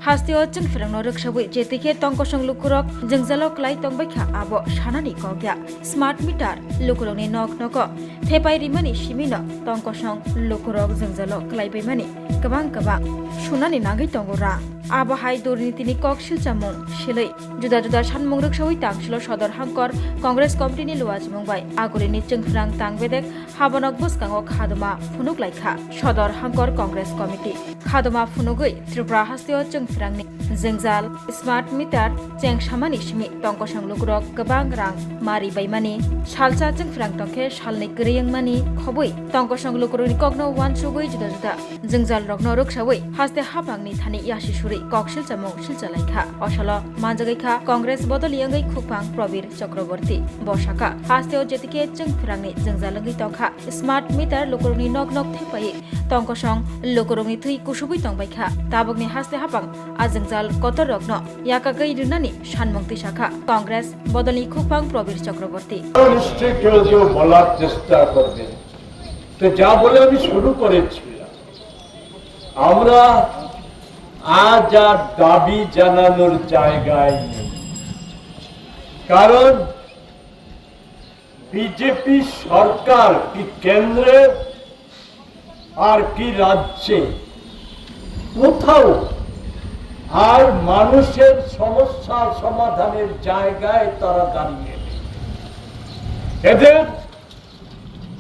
Hastio Jung Frang Ruksawi, Jetike Tonkosong Lukurok, Jungzalok Lai Tongbeka Abo, Shanani Kogya, Smart Meter, Lukuroni Nok Noko, Tepai Rimani Shimino, Tonkosong, Lukurok, Jungzalok, Laibemani, Kabang Kabang, Shunani Nagi Tongora, Abo Hai Durinitini Kok Shilchamong, Shilei, Juda Shanmung Ruksawi Tang Shilo Shodor Hankor, Congress Company Luaj Mumbai, Agurini Jung Frang Tangvedek, Habanok Buskangok Haduma, Funuk Laika, Shodor Hankor Congress Committee, Haduma Funugui, Tripura Hastio Jung Frangni, Zengzal, Smart Meter, Jeng Shamani Shmi, Tonkosang Lukurok, Kabang Rang, Mari Baimani, Shalsa Jung Frang Tonke, Shalni Kriang Mani, Hobui, Tonkosang Lukuruni Kogno, One Sugui Juda, Zengzal Rogno Rukshawi, Haste Habangni Thani Yashishuri, Kokshil Chamo, Shilchalaika, Oshala, Manjagaika, Congress Bodoliangai Kupang, Probir, Chakraborti, Boshaka, Hasteo Jetike Jung Frangni, Zengzalangi Tonka, Smart Meter, Lukuruni Nok Nok Tepai, Tonkosang, Lukuruni Tui Kushubi Tongbaika, Tabogni Haste Habang, Azengzal Kotor Rogno, Yakagai Dunani, Shanmukti Shaka, Congress, Bodoli Kupang, Probir Chakraborti. বলার চেষ্টা করবেন তো যা বলে আমি শুরু করেছিলাম আমরা আজ আর দাবি জানানোর জায়গায় নেই কারণ বিজেপি সরকার কি কেন্দ্রে আর কি রাজ্যে কোথাও আর মানুষের সমস্যা সমাধানের জায়গায় তারা দাঁড়িয়ে এদের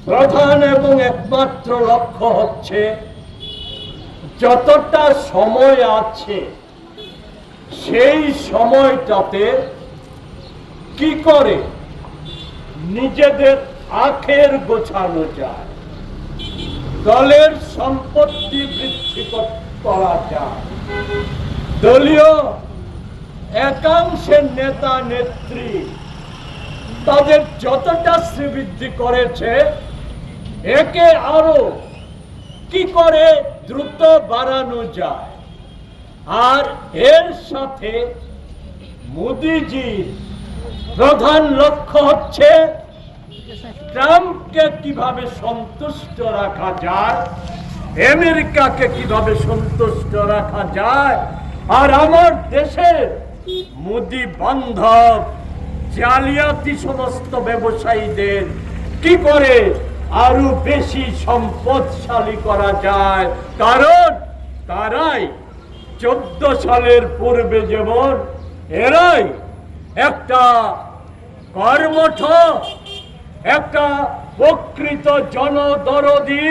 প্রধান এবং একমাত্র লক্ষ্য হচ্ছে যতটা সময় আছে সেই সময়টাতে কি করে নিজেদের আখের গোছানো যায় দলের সম্পত্তি বৃদ্ধি করা যায় দলীয় একাংশের নেতা নেত্রী তাদের যতটা শ্রীবৃদ্ধি করেছে একে আরো কি করে দ্রুত বাড়ানো যায় আর এর সাথে মোদিজির প্রধান লক্ষ্য হচ্ছে ট্রাম্পকে কিভাবে সন্তুষ্ট রাখা যায় আমেরিকাকে কিভাবে সন্তুষ্ট রাখা যায় আর আমার দেশের মোদি বান্ধব জালিয়াতি সমস্ত ব্যবসায়ীদের কি করে আরো বেশি সম্পদশালী করা যায় কারণ তারাই 14 সালের পূর্বে যেমন এরাই একটা কর্মঠ একটা প্রকৃত জনদরদি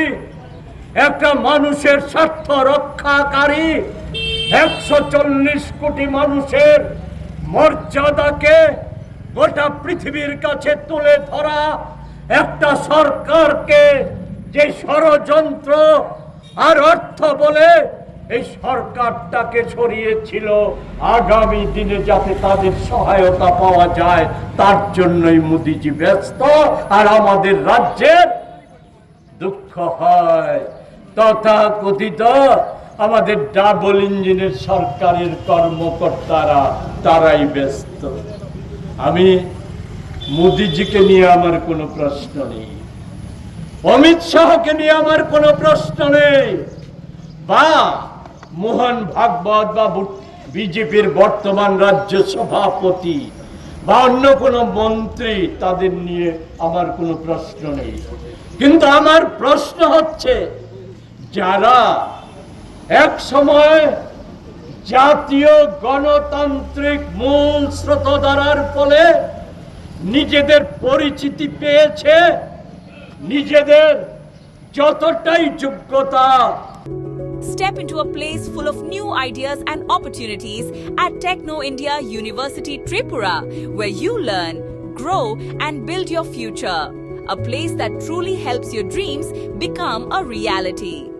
একটা মানুষের স্বার্থ রক্ষাকারী 140 কোটি মানুষের মর্যাদাকে গোটা পৃথিবীর কাছে তুলে ধরা একটা সরকারকে যে ষড়যন্ত্র আর অর্থ বলে এই সরকারটাকে ছড়িয়েছিল আগামী দিনে যাতে তাদের সহায়তা পাওয়া যায় তার জন্যই মোদিজি ব্যস্ত আর আমাদের রাজ্যের দুঃখ হয় তথাকথিত আমাদের ডাবল ইঞ্জিনের সরকারের কর্মকর্তারা তারাই ব্যস্ত আমি মোদিজিকে নিয়ে আমার কোনো প্রশ্ন নেই অমিত শাহকে নিয়ে আমার কোনো প্রশ্ন নেই বা মোহন ভাগবত বা বিজেপির বর্তমান রাজ্য সভাপতি বা অন্য কোনো মন্ত্রী তাদের নিয়ে আমার কোনো প্রশ্ন নেই কিন্তু আমার প্রশ্ন হচ্ছে যারা এক সময় জাতীয় গণতান্ত্রিক মূল স্রোতধারার ফলে নিজেদের পরিচিতি পেয়েছে নিজেদের যতটাই যোগ্যতা Step into a place full of new ideas and opportunities at Techno India University Tripura, where you learn, grow and build your future. A place that truly helps your dreams become a reality.